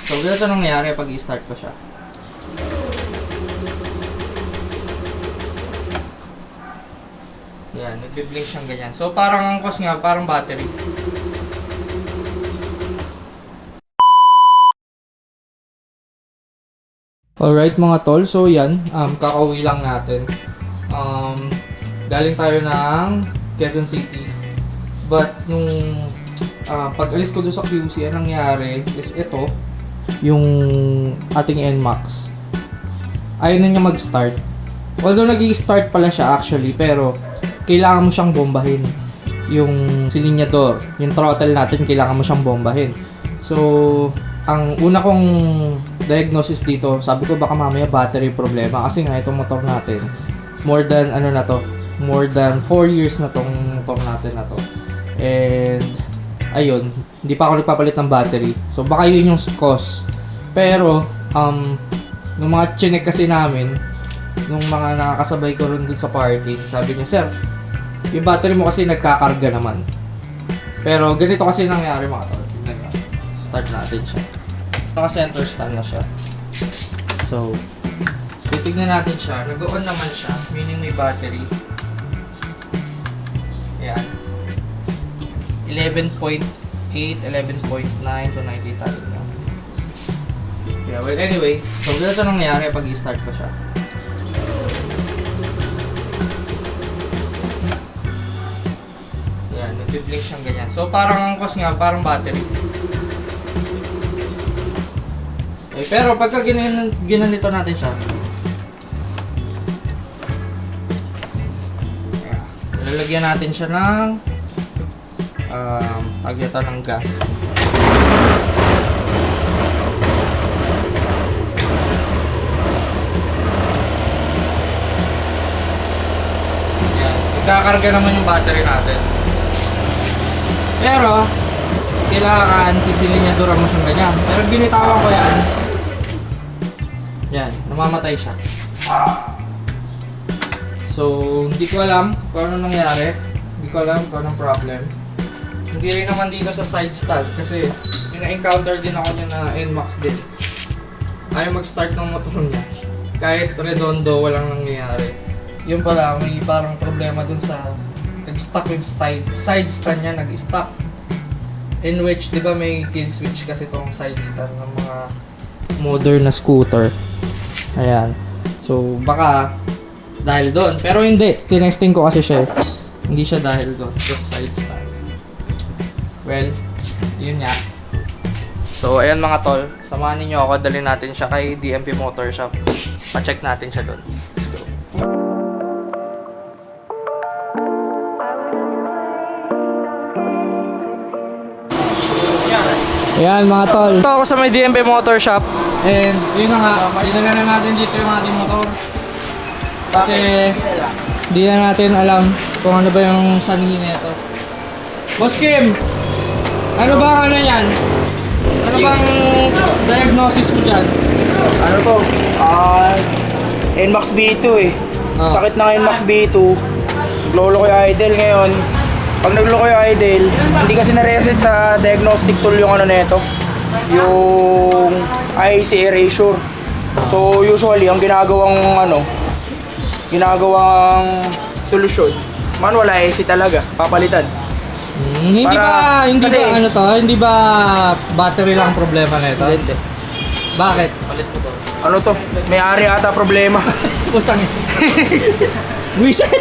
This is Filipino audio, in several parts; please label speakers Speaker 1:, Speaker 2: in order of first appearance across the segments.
Speaker 1: So, ganito nangyayari pag i-start ko siya. Yan, nagbi-blink siyang ganyan. So, parang ang cause nga, parang battery. Alright mga tol, so yan, kakauwi lang natin. Galing tayo ng Quezon City. But nung pag-alis ko doon sa QC, anong nangyari is ito, yung ating NMAX. Ayaw na niya mag-start. Although nag-i-start pala siya actually, pero kailangan mo siyang bombahin. Yung silinyador, yung throttle natin, kailangan mo siyang bombahin. So, ang una kong diagnosis dito, sabi ko baka mamaya battery problema kasi nga itong motor natin more than more than 4 years na tong motor natin na to. And ayun, hindi pa ako nagpapalit ng battery. So baka yun yung cause. Pero nung mga chinek kasi namin, nung mga nakakasabay ko rin dun sa parking, sabi niya, "Sir, yung battery mo kasi nagkakarga naman." Pero ganito kasi nangyari mga tol. Start natin siya. Naka-center stand na siya. So, titignan natin siya. Nag-on naman siya, meaning may battery. Ayan. 11.8, 11.9 to 90 tayo na. Yeah, well anyway, so ganito nangyayari pag i-start ko siya. Ayan, nag-blink siyang ganyan. So, parang ang cause nga, parang battery. Eh, pero pagka ginanito natin siya, lalagyan natin siya ng tageta ng gas. Yan, nagkakarga naman yung battery natin. Pero kailangan sisilinyaduran mo siyang ganyan. Pero binitawan ko yan. Yan, namamatay siya. So, hindi ko alam kung ano nangyari. Hindi ko alam kung anong problem. Hindi rin naman dito sa side stand kasi may na-encounter din ako niya na NMAX din. Ayaw mag-start ng motor niya. Kahit redondo, walang nangyayari. Yun pala, may parang problema dun sa nag-stop yung side stand niya, nag-stop. In which, di ba may kill switch kasi itong side stand ng mga modern na scooter. Ayan. So, baka dahil doon. Pero hindi. Tinesting ko kasi siya. Hindi siya dahil doon. Just side stand. Well, yun nga. So, ayan mga tol. Samahan niyo ako. Dalhin natin siya kay DMP Motor Shop. Pa-check natin siya doon. Let's go. Ayan mga tol. Ito ako sa may DMP Motor Shop. And yun na nga, dinala na natin dito yung ating motor. Kasi hindi na natin alam kung ano ba yung sanhi nito. Boss Kim, ano ba ano yan? Ano bang diagnosis mo dyan?
Speaker 2: Ano to? NMAX B2 eh.
Speaker 1: Oh.
Speaker 2: Sakit ng NMAX B2. Naglolo ko yung idle ngayon. Pag naglolo ko yung idle, hindi kasi na-reset sa diagnostic tool yung ano nito. Yung IC erasure. So usually ang ginagawang solusyon, manual IC talaga, papalitan.
Speaker 1: Hindi
Speaker 2: Para-
Speaker 1: hindi
Speaker 2: kasi-
Speaker 1: ba ano to? Hindi ba battery lang problema nito?
Speaker 2: Hindi.
Speaker 1: Bakit? Palit mo to.
Speaker 2: Ano to? May-ari ata problema.
Speaker 1: Putang ina. Wisit.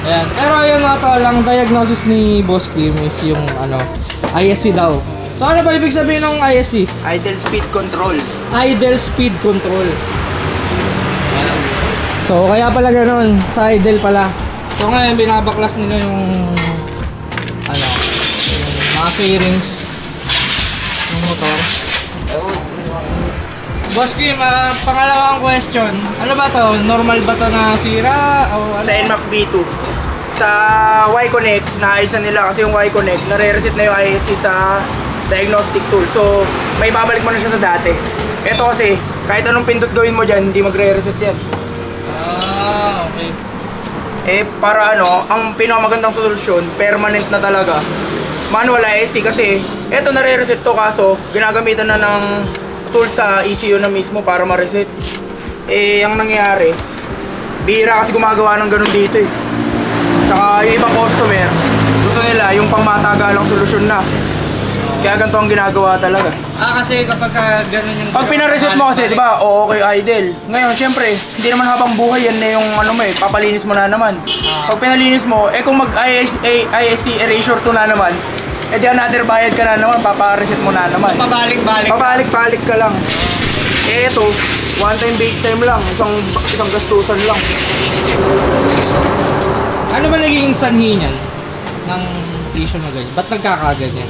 Speaker 1: Ayan. Pero yun mga tol, ang diagnosis ni Boss Kim is yung ISC daw. So ano ba ibig sabihin ng ISC?
Speaker 2: Idle speed control.
Speaker 1: Idle speed control. Ayan. So kaya pala ganun, sa idle pala. So ngayon binabaklas nila yung yung mga fairings ng motor. Boss Kim, pangalawang question. Ano ba to? Normal ba to na sira? O ano?
Speaker 2: Sa NMAX B2. Sa Y-Connect, naayos na nila kasi yung Y-Connect, nare-reset na yung ISC sa diagnostic tool. So, may babalik mo na siya sa dati. Ito kasi, kahit anong pindot gawin mo dyan, hindi magre-reset yan.
Speaker 1: Okay.
Speaker 2: Eh, para ang pinakamagandang solusyon, permanent na talaga, manual ISC kasi eto nare-reset to kaso ginagamitan na ng tool sa ECU na mismo para ma-reset. Eh, ang nangyari, bihira kasi gumagawa ng ganun dito eh. Tsaka yung ibang customer, gusto nila yung pangmatagalang solusyon na. Kaya ganito ang ginagawa talaga.
Speaker 1: Kasi kapag ganun yung...
Speaker 2: Pag pinareset mo kasi, di ba, okay idle. Ngayon, syempre, hindi naman habang buhay yan na yung ano mo eh, papalinis mo na naman. Pag pinalinis mo, eh kung mag-ISC erasure to na naman, eh di another bayad ka na naman, papareset mo na naman.
Speaker 1: Pabalik-balik.
Speaker 2: Pabalik-balik ka lang. Eh ito, one time, big time lang, isang gastusan lang.
Speaker 1: Ano ba naging sanhi niyan ng issue na ganyan? Ba't nagkakaganyan?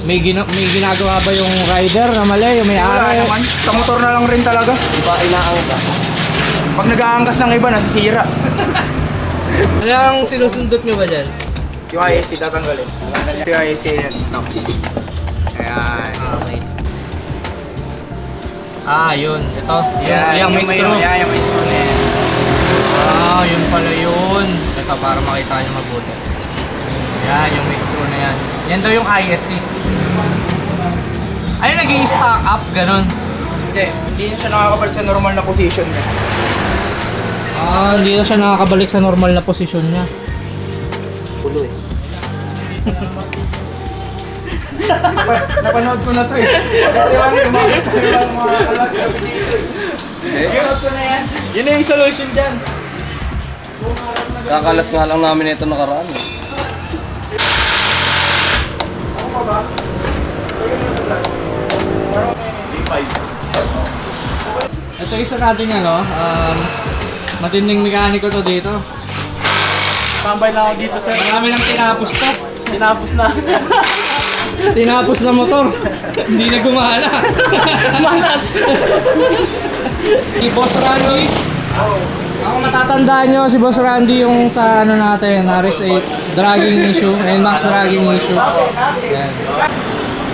Speaker 1: May ginagawa ba yung rider na mali, yung
Speaker 2: Wala
Speaker 1: may-ari?
Speaker 2: naman, sa motor na lang rin talaga.
Speaker 1: Diba inaangkas?
Speaker 2: Pag nag-aangkas ng iba, nasisira.
Speaker 1: Ano ang sinusundot nyo ba dyan?
Speaker 2: Yung ISC tatanggalin. Yung ISC yan. Ito. Ayan.
Speaker 1: Yun. Ito.
Speaker 2: Yan,
Speaker 1: Yung may screw.
Speaker 2: Yan, yung may screw na yan.
Speaker 1: Yun pala yun. Ito, para makita nyo mabuti. Yan, yung may screw na yan. Yan daw yung ISC. Ano naging stock up, ganun?
Speaker 2: Hindi na siya nakakabalik sa normal na position niya.
Speaker 1: Hindi na siya nakakabalik sa normal na posisyon niya.
Speaker 2: Pulo eh. Napanood ko na to eh. Kasi yung mga kalag dito eh. Napanood ko na yan. Yun na yung solution dyan.
Speaker 3: Kakalas nga lang namin ito nakaraan.
Speaker 2: Ako pa ba?
Speaker 1: Ito isa natin matinding mekaniko to dito.
Speaker 3: Tambay lang ako dito, sir.
Speaker 1: Marami nang tinapos to.
Speaker 3: Tinapos na.
Speaker 1: Tinapos na motor. Hindi na gumana.
Speaker 3: Malas!
Speaker 1: Si Boss Randy. Ako matatandaan nyo si Boss Randy yung sa ano natin, RS8 dragging issue, NMAX dragging issue. Yan.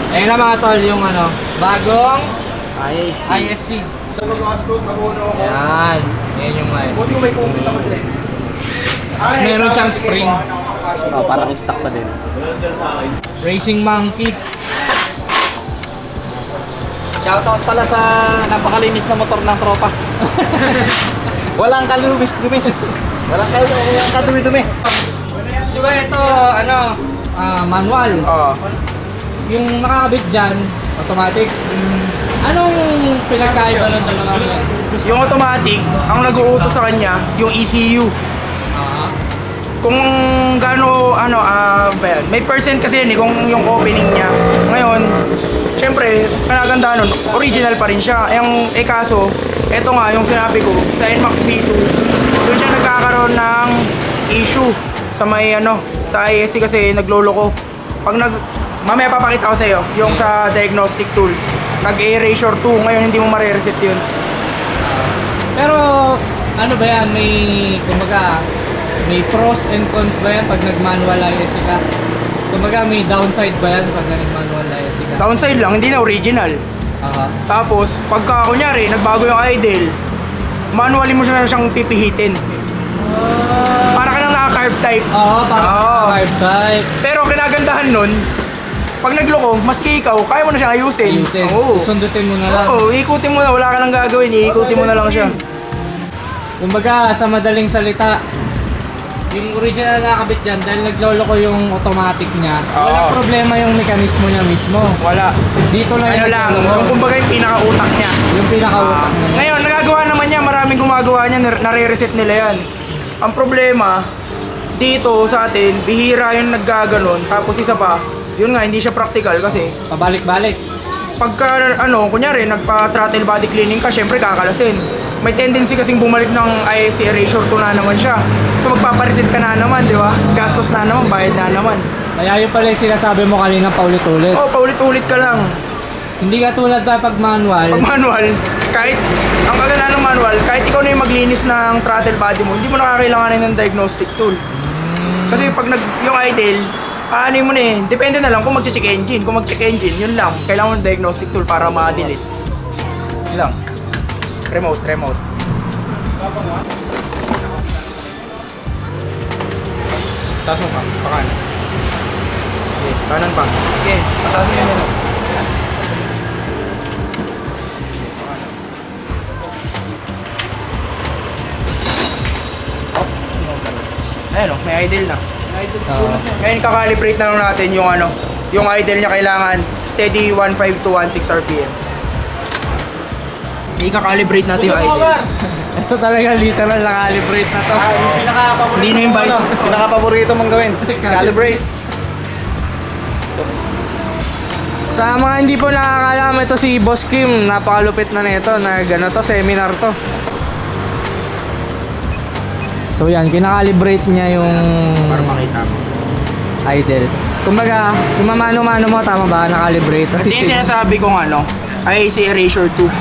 Speaker 1: Ayan na mga tol, yung bagong ISC.
Speaker 2: Sa mag-gastos, nabuno ako.
Speaker 1: Yan. Yan yung ISC.
Speaker 2: Buti ko may comment ako din.
Speaker 1: Tapos meron siyang spring.
Speaker 3: Parang stock pa din.
Speaker 1: Racing Monkey.
Speaker 3: Shoutout pala sa napakalinis na motor ng tropa. Walang kalumis-lumis. Walang kadumi-dumi.
Speaker 1: Di ba ito, manual?
Speaker 2: Oo.
Speaker 1: Yung nakakabit dyan, automatic. Anong pinagkaiba ng dalawang yan?
Speaker 2: Yung automatic, ang nag-uutos sa kanya, yung ECU. Kung gaano, may percent kasi yun eh, kung yung opening niya. Ngayon, syempre, kanaganda nun, original pa rin siya. Kaso, eto nga, yung sinabi ko, sa NMAX V2, doon siya nagkakaroon ng issue sa sa ISC kasi naglolo ko. Mamaya papakita ko sa iyo, yung sa diagnostic tool. Nag-erasure 2, ngayon hindi mo mare-reset yun.
Speaker 1: Pero, ano ba yan? May pros and cons ba yan pag nag-manual ISC ka? Kumbaga, may downside ba yan pag nag-manual ISC ka?
Speaker 2: Downside lang, hindi na original. Tapos, pagka kunyari, nagbago yung idle, manually mo siya siyang pipihitin. Para ka nang naka-carb type.
Speaker 1: Carb type.
Speaker 2: Pero kinagandahan nun, pag nagloko, maski ikaw, kaya mo na siyang ayusin. Oo.
Speaker 1: Sundutin mo na lang.
Speaker 2: Oo, ikutin mo na, wala ka nang gagawin, iikutin mo na lang siya.
Speaker 1: Kumbaga, sa madaling salita, yung original na nakakabit dyan, dahil naglolo ko yung automatic niya, walang problema yung mekanismo niya mismo.
Speaker 2: Wala.
Speaker 1: Dito lang
Speaker 2: Ano
Speaker 1: yung
Speaker 2: lang,
Speaker 1: naglolo ko.
Speaker 2: yung kumbaga yung pinaka-utak niya.
Speaker 1: Yung pinaka-utak niya.
Speaker 2: Ngayon, nagagawa naman niya, maraming gumagawa niya, nare-reset nila yan. Ang problema, dito sa atin, bihira yung naggaganon, tapos isa pa, yun nga, hindi siya practical kasi
Speaker 1: Pabalik-balik.
Speaker 2: pagka kunyari nagpa-throttle body cleaning ka, syempre kakalasin. May tendency kasing bumalik ng ISC erasure to na naman siya. So magpapareset ka na naman, di ba? Gastos na naman, bayad na naman.
Speaker 1: Kaya yun pala yung sinasabi mo kanina paulit-ulit.
Speaker 2: Oh, paulit-ulit ka lang.
Speaker 1: Hindi ka tulad pa pag manual.
Speaker 2: Pag manual, ang kaganda ng manual, kahit ikaw na yung maglinis ng throttle body mo, hindi mo nakakailanganin ng diagnostic tool. Kasi pag yung idle, ano mo na eh, depende na lang kung mag-check engine. Kung mag-check engine, yun lang. Kailangan mo ng diagnostic tool para ma-delete. Yun lang. Remote. Taas mo pa, pakan. Okay, kanan pa. Okay, patasin mo yun. Ayan o, may idle na. Ngayon kakalibrate na lang natin yung ano, yung idle niya kailangan steady 15 to 16 RPM. Ikakalibrate natin yung idle.
Speaker 1: Ito talaga literal na calibrate na to.
Speaker 2: Hindi na yung bike.
Speaker 3: Pinaka-paborito mong gawin. Calibrate.
Speaker 1: Sa mga hindi po nakakalam, ito si Boss Kim, napakalupit na nito, to, seminar to. So yan, kinakalibrate niya yung
Speaker 2: Para makita mo.
Speaker 1: idle. Kumbaga, yung mamano-mano mo, tama ba? Nakalibrate.
Speaker 2: Kasi yung sinasabi kong ano, IAC Erasure 2.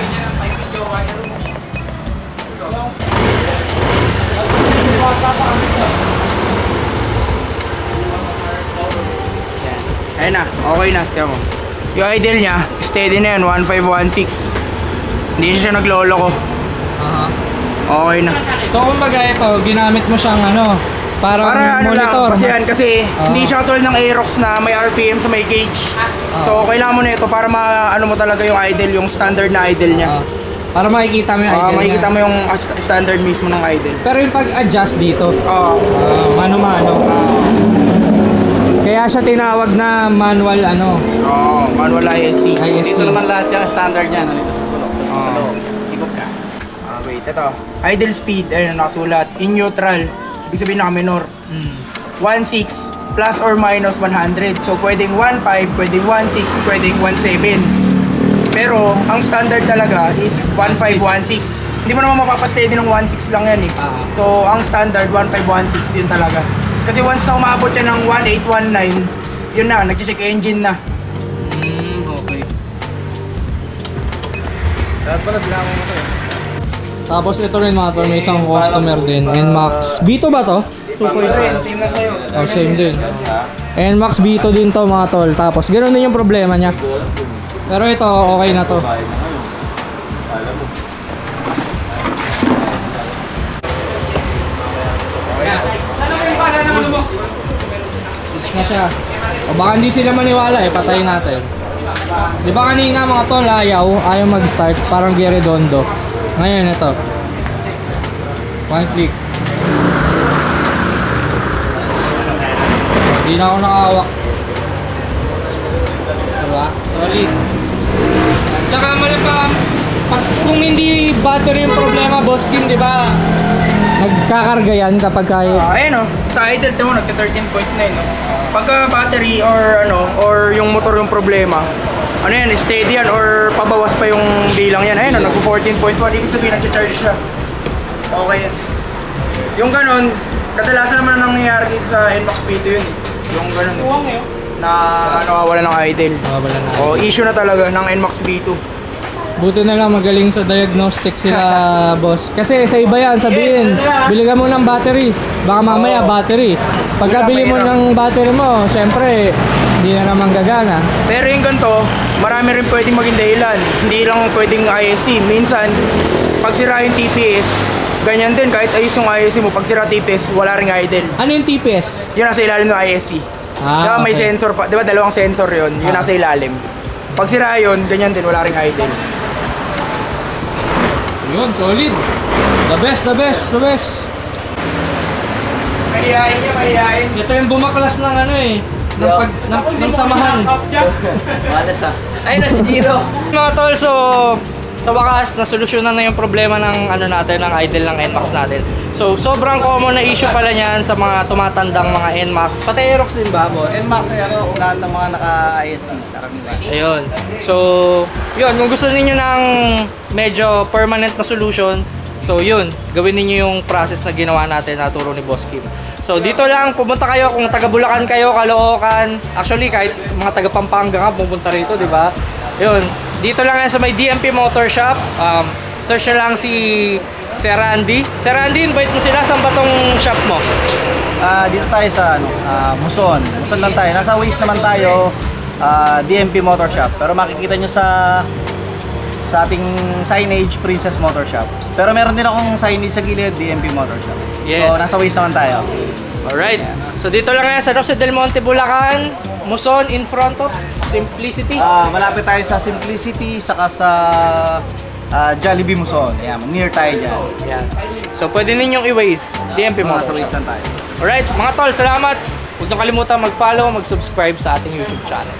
Speaker 2: Ayun na, okay na. Tiyan mo. Yung idle niya, steady na yan, 1516. Hindi siya naglolo ko. Okay na.
Speaker 1: So kumbaga ito, ginamit mo siyang parang
Speaker 2: Para ano lang,
Speaker 1: monitor.
Speaker 2: kasi yan, kasi hindi siya katulad ng Aerox na may RPM sa may gauge. So kailangan mo na ito para ano mo talaga yung idle, yung standard na idle niya.
Speaker 1: Para makikita mo yung idle
Speaker 2: Makikita
Speaker 1: niya.
Speaker 2: mo yung standard mismo ng idle.
Speaker 1: Pero yung pag-adjust dito,
Speaker 2: Oo.
Speaker 1: mano-mano. Kaya siya tinawag na manual
Speaker 2: Oo, manual ISC.
Speaker 1: ISC.
Speaker 3: Dito naman lahat yung standard niya. Nandito sa sulok. Sa loob. Ikot ka.
Speaker 2: Wait, ito. Idle speed, ayun, nakasulat. In neutral, ibig sabihin naka-minor. 1.6 plus or minus 100. So, pwedeng 1.5, pwedeng 1.6, pwedeng 1.7. Pero, ang standard talaga is 1.5, 1.6. Hindi mo naman mapapasteady ng 1.6 lang yan eh. So, ang standard, 1.5, 1.6 yun talaga. Kasi once na umabot yan ng 1.8, 1.9, yun na, nag-check engine na.
Speaker 1: Okay.
Speaker 3: Dapat pala dinamay mo ito eh.
Speaker 1: Tapos ito rin mga tol, may isang customer din. NMAX B2 ba to? 2.0.
Speaker 2: Same na sa'yo.
Speaker 1: Oh, same din. NMAX B2 din to mga tol. Tapos ganoon din yung problema niya. Pero ito, okay na to. Is na siya. O baka hindi sila maniwala patayin natin. Di ba kanina mga tol, ayaw mag-start, parang Geredondo. Ngayon ito. One click. Hindi na ako nakahawak. Diba? Solid. Tsaka mali pa, kung hindi battery yung problema, Boss Kim, di ba? Nagkakarga yan kapag kaya.
Speaker 2: Ayun sa idle mo nagka 13.9 no. Pagka battery or yung motor yung problema, yan, steady yan or pabawas pa yung bilang yan. Ayun nagko 14.1, ibig sabihin nag-charge siya. Okay yan. Yung ganun, kadalasan naman ang nangyayari dito sa NMAX V2 yun. Yung ganun na nawawala ng idle.
Speaker 1: Wala na.
Speaker 2: O issue na talaga ng NMAX V2.
Speaker 1: Buti na lang magaling sa diagnostic sila, boss. Kasi sa iba yan, sabihin, bili ka mo ng battery. Baka mamaya battery. Pagka bili mo ng battery mo, syempre, hindi na naman gagana.
Speaker 2: Pero yung ganito, marami rin pwedeng maging dahilan. Hindi lang pwedeng ISC. Minsan, pag sira yung TPS, ganyan din. Kahit ayos yung ISC mo, pag sira TPS, wala ring idle.
Speaker 1: Ano yung TPS?
Speaker 2: Yun nasa ilalim ng ISC. Diba may
Speaker 1: okay.
Speaker 2: sensor pa, diba dalawang sensor yun, yun nasa ilalim. Pag sira yun, ganyan din, wala ring idle.
Speaker 1: Yun, solid. The best, the best, the best.
Speaker 2: Mahihain niya, mahihain.
Speaker 1: Ito yung bumaklas ng ng samahan.
Speaker 3: Malas ah. Ay, nasa zero.
Speaker 1: Mga tol, so sa wakas, nasolusyonan na yung problema ng natin, ng idle ng NMAX natin. So, sobrang common na issue pala niyan sa mga tumatandang mga NMAX. Pati Aerox din ba, boss?
Speaker 3: NMAX ay lahat ng mga naka-ISC. Karamihan.
Speaker 1: Ayun. So, yun, kung gusto niyo ng medyo permanent na solution, so yun, gawin niyo yung process na ginawa natin, naturo ni Boss Kim. So, dito lang, pumunta kayo kung taga Bulacan kayo, Caloocan. Actually, kahit mga taga Pampanga nga, pumunta rito, di ba? Yun, dito lang yan sa may DMP Motor Shop. Search na lang si Sir Randy. Sir Randy, invite mo sila. Saan ba tong shop mo?
Speaker 3: Dito tayo sa Muson. Muson lang tayo. Nasa Waze naman tayo. DMP Motor Shop. Pero makikita nyo sa ating signage, Princess Motor Shop. Pero meron din akong signage sa gilid, DMP Motor Shop.
Speaker 1: Yes.
Speaker 3: So nasa Waze naman tayo.
Speaker 1: Alright. So dito lang yan sa Rosa del Monte, Bulacan. Muson in front of Simplicity.
Speaker 3: Malapit tayo sa Simplicity, saka sa Jollibee Muson. Ayan, near tayo dyan.
Speaker 1: Yan. So pwede ninyong i-waste DMP
Speaker 3: Mga
Speaker 1: Motor.
Speaker 3: tourist lang tayo.
Speaker 1: Alright, mga tol, salamat. Huwag niyong kalimutan mag-follow, mag-subscribe sa ating YouTube channel.